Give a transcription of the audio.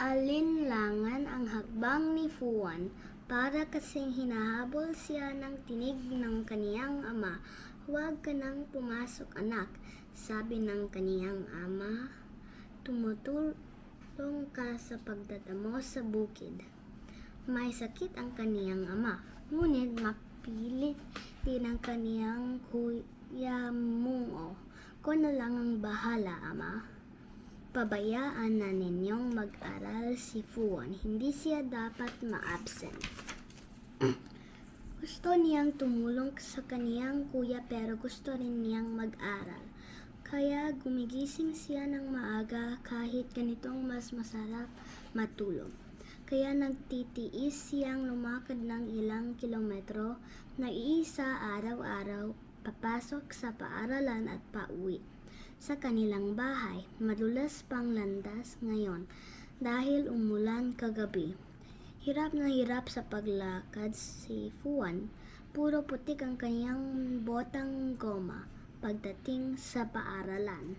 Alinlangan ang hakbang ni Fuan para kasing hinahabol siya ng tinig ng kaniyang ama. "Huwag ka nang pumasok, anak," sabi ng kaniyang ama. "Tumutulong ka sa pagdadamo sa bukid." May sakit ang kaniyang ama, ngunit mapilit din ang kaniyang kuya Mungo. "Ko na lang ang bahala, ama. Pabayaan na ninyong mag-aral si Fuan. Hindi siya dapat ma-absent." Gusto niyang tumulong sa kaniyang kuya pero gusto rin niyang mag-aral. Kaya gumigising siya ng maaga kahit ganitong mas masarap matulog. Kaya nagtitiis siyang lumakad ng ilang kilometro na iisa araw-araw papasok sa paaralan at pauwi sa kanilang bahay. Madulas pang landas ngayon dahil umulan kagabi. Hirap na hirap sa paglakad si Fuan. Puro putik ang kaniyang botang goma pagdating sa paaralan.